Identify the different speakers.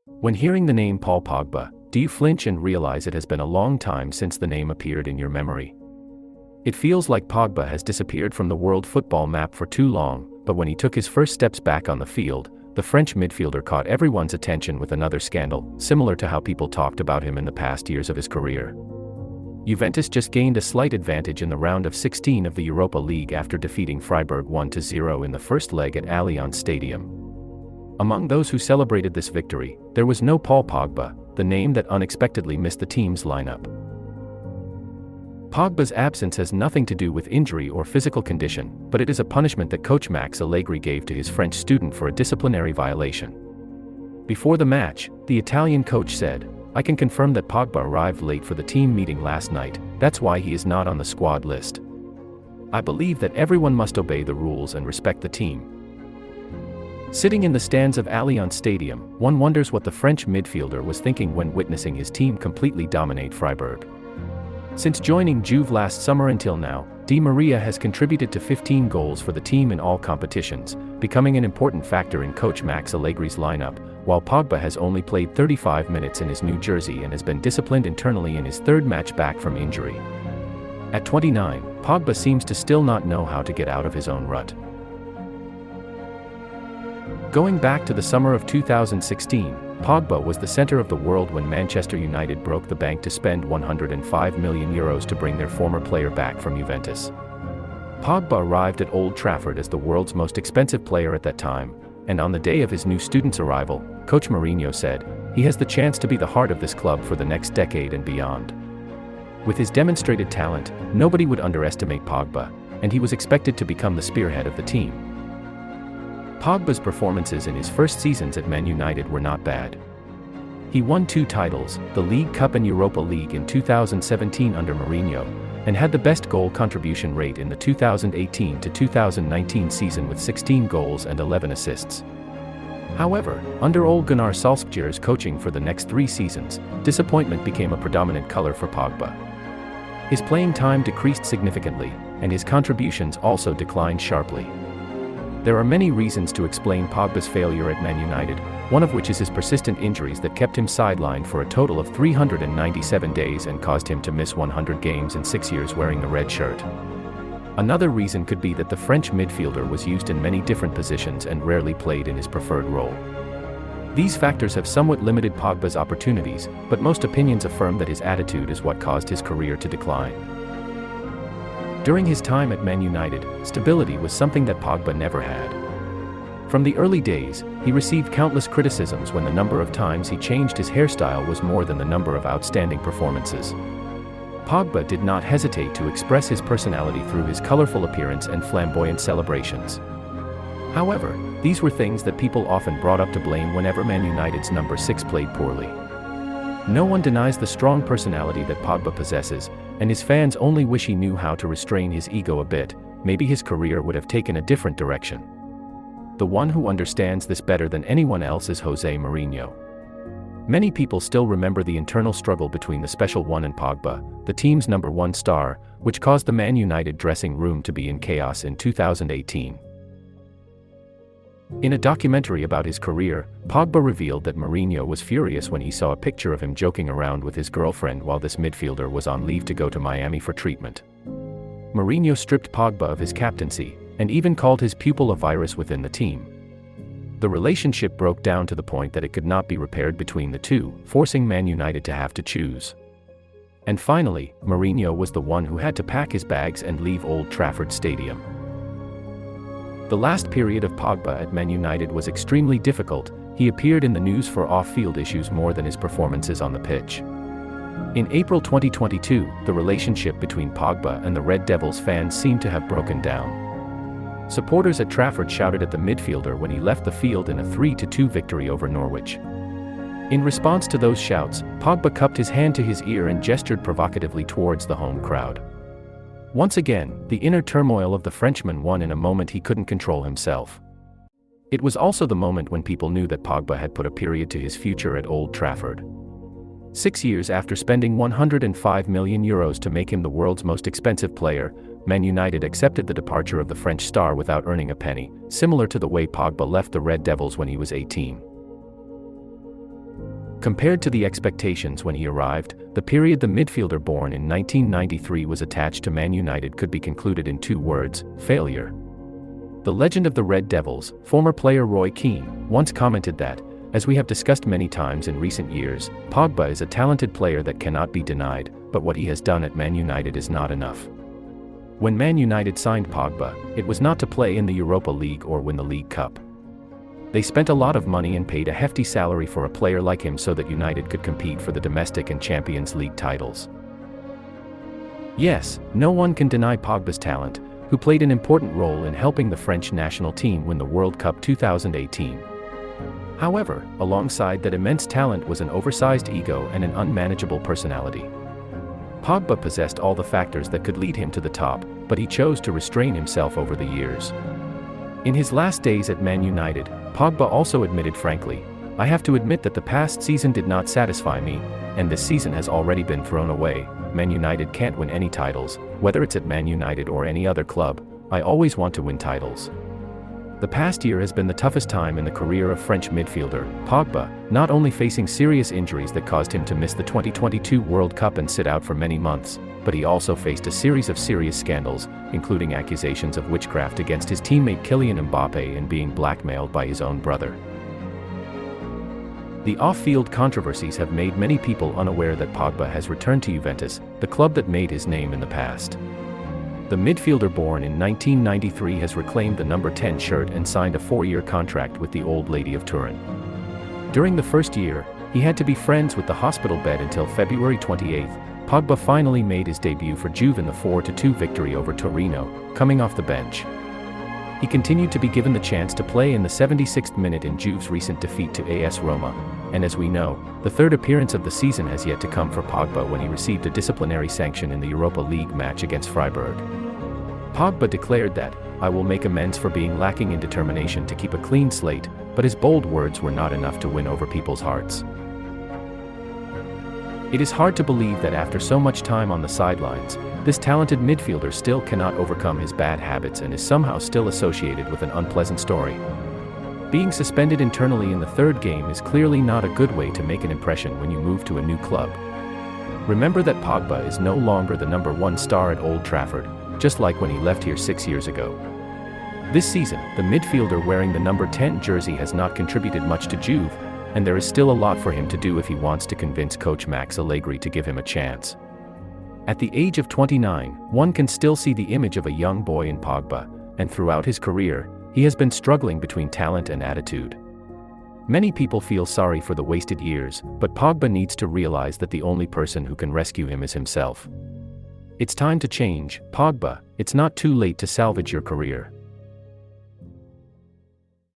Speaker 1: When hearing the name Paul Pogba, do you flinch and realize it has been a long time since the name appeared in your memory? It feels like Pogba has disappeared from the world football map for too long, but when he took his first steps back on the field, the French midfielder caught everyone's attention with another scandal, similar to how people talked about him in the past years of his career. Juventus just gained a slight advantage in the round of 16 of the Europa League after defeating Freiburg 1-0 in the first leg at Allianz Stadium. Among those who celebrated this victory, there was no Paul Pogba, the name that unexpectedly missed the team's lineup. Pogba's absence has nothing to do with injury or physical condition, but it is a punishment that coach Max Allegri gave to his French student for a disciplinary violation. Before the match, the Italian coach said, "I can confirm that Pogba arrived late for the team meeting last night, that's why he is not on the squad list. I believe that everyone must obey the rules and respect the team." Sitting in the stands of Allianz Stadium, one wonders what the French midfielder was thinking when witnessing his team completely dominate Freiburg. Since joining Juve last summer until now, Di Maria has contributed to 15 goals for the team in all competitions, becoming an important factor in coach Max Allegri's lineup, while Pogba has only played 35 minutes in his new jersey and has been disciplined internally in his third match back from injury. At 29, Pogba seems to still not know how to get out of his own rut. Going back to the summer of 2016, Pogba was the center of the world when Manchester United broke the bank to spend €105 million to bring their former player back from Juventus. Pogba arrived at Old Trafford as the world's most expensive player at that time, and on the day of his new student's arrival, Coach Mourinho said, "He has the chance to be the heart of this club for the next decade and beyond." With his demonstrated talent, nobody would underestimate Pogba, and he was expected to become the spearhead of the team. Pogba's performances in his first seasons at Man United were not bad. He won 2 titles, the League Cup and Europa League in 2017 under Mourinho, and had the best goal contribution rate in the 2018-2019 season with 16 goals and 11 assists. However, under Ole Gunnar Solskjaer's coaching for the next 3 seasons, disappointment became a predominant color for Pogba. His playing time decreased significantly, and his contributions also declined sharply. There are many reasons to explain Pogba's failure at Man United, one of which is his persistent injuries that kept him sidelined for a total of 397 days and caused him to miss 100 games in 6 years wearing the red shirt. Another reason could be that the French midfielder was used in many different positions and rarely played in his preferred role. These factors have somewhat limited Pogba's opportunities, but most opinions affirm that his attitude is what caused his career to decline. During his time at Man United, stability was something that Pogba never had. From the early days, he received countless criticisms when the number of times he changed his hairstyle was more than the number of outstanding performances. Pogba did not hesitate to express his personality through his colorful appearance and flamboyant celebrations. However, these were things that people often brought up to blame whenever Man United's number 6 played poorly. No one denies the strong personality that Pogba possesses, and his fans only wish he knew how to restrain his ego a bit. Maybe his career would have taken a different direction. The one who understands this better than anyone else is Jose Mourinho. Many people still remember the internal struggle between the Special One and Pogba, the team's number 1 star, which caused the Man United dressing room to be in chaos in 2018. In a documentary about his career, Pogba revealed that Mourinho was furious when he saw a picture of him joking around with his girlfriend while this midfielder was on leave to go to Miami for treatment. Mourinho stripped Pogba of his captaincy, and even called his pupil a virus within the team. The relationship broke down to the point that it could not be repaired between the two, forcing Man United to have to choose. And finally, Mourinho was the one who had to pack his bags and leave Old Trafford Stadium. The last period of Pogba at Man United was extremely difficult. He appeared in the news for off-field issues more than his performances on the pitch. In April 2022, the relationship between Pogba and the Red Devils fans seemed to have broken down. Supporters at Trafford shouted at the midfielder when he left the field in a 3-2 victory over Norwich. In response to those shouts, Pogba cupped his hand to his ear and gestured provocatively towards the home crowd. Once again, the inner turmoil of the Frenchman won in a moment he couldn't control himself. It was also the moment when people knew that Pogba had put a period to his future at Old Trafford. 6 years after spending €105 million to make him the world's most expensive player, Man United accepted the departure of the French star without earning a penny, similar to the way Pogba left the Red Devils when he was 18. Compared to the expectations when he arrived, the period the midfielder born in 1993 was attached to Man United could be concluded in 2 words: failure. The legend of the Red Devils, former player Roy Keane, once commented that, as we have discussed many times in recent years, Pogba is a talented player that cannot be denied, but what he has done at Man United is not enough. When Man United signed Pogba, it was not to play in the Europa League or win the League Cup. They spent a lot of money and paid a hefty salary for a player like him so that United could compete for the domestic and Champions League titles. Yes, no one can deny Pogba's talent, who played an important role in helping the French national team win the World Cup 2018. However, alongside that immense talent was an oversized ego and an unmanageable personality. Pogba possessed all the factors that could lead him to the top, but he chose to restrain himself over the years. In his last days at Man United, Pogba also admitted frankly, "I have to admit that the past season did not satisfy me, and this season has already been thrown away. Man United can't win any titles, whether it's at Man United or any other club. I always want to win titles." The past year has been the toughest time in the career of French midfielder Pogba, not only facing serious injuries that caused him to miss the 2022 World Cup and sit out for many months, but he also faced a series of serious scandals, including accusations of witchcraft against his teammate Kylian Mbappe and being blackmailed by his own brother. The off-field controversies have made many people unaware that Pogba has returned to Juventus, the club that made his name in the past. The midfielder born in 1993 has reclaimed the number 10 shirt and signed a 4-year contract with the Old Lady of Turin. During the first year, he had to be friends with the hospital bed until February 28. Pogba finally made his debut for Juve in the 4-2 victory over Torino, coming off the bench. He continued to be given the chance to play in the 76th minute in Juve's recent defeat to AS Roma, and as we know, the third appearance of the season has yet to come for Pogba when he received a disciplinary sanction in the Europa League match against Freiburg. Pogba declared that, "I will make amends for being lacking in determination to keep a clean slate," but his bold words were not enough to win over people's hearts. It is hard to believe that after so much time on the sidelines, this talented midfielder still cannot overcome his bad habits and is somehow still associated with an unpleasant story. Being suspended internally in the 3rd game is clearly not a good way to make an impression when you move to a new club. Remember that Pogba is no longer the number 1 star at Old Trafford, just like when he left here 6 years ago. This season, the midfielder wearing the number 10 jersey has not contributed much to Juve, and there is still a lot for him to do if he wants to convince coach Max Allegri to give him a chance. At the age of 29, one can still see the image of a young boy in Pogba, and throughout his career, he has been struggling between talent and attitude. Many people feel sorry for the wasted years, but Pogba needs to realize that the only person who can rescue him is himself. It's time to change, Pogba. It's not too late to salvage your career.